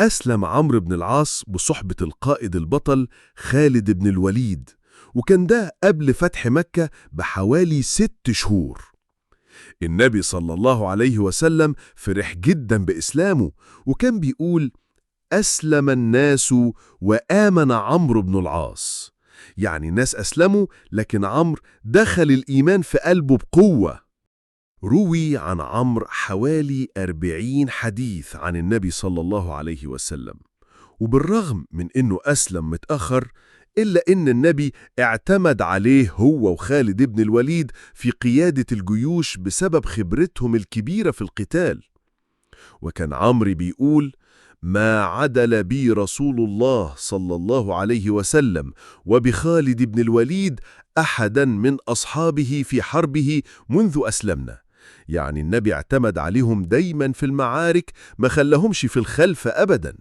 أسلم عمرو بن العاص بصحبة القائد البطل خالد بن الوليد، وكان ده قبل فتح مكة بحوالي 6 شهور. النبي صلى الله عليه وسلم فرح جدا بإسلامه، وكان بيقول: أسلم الناس وآمن عمرو بن العاص. يعني الناس أسلموا، لكن عمرو دخل الإيمان في قلبه بقوة. روي عن عمرو حوالي 40 حديث عن النبي صلى الله عليه وسلم، وبالرغم من أنه أسلم متأخر، إلا أن النبي اعتمد عليه هو وخالد بن الوليد في قيادة الجيوش بسبب خبرتهم الكبيرة في القتال. وكان عمرو بيقول: ما عدل بي رسول الله صلى الله عليه وسلم وبخالد بن الوليد أحدا من أصحابه في حربه منذ أسلمنا. يعني النبي اعتمد عليهم دايما في المعارك، ما خلهمش في الخلف أبدا.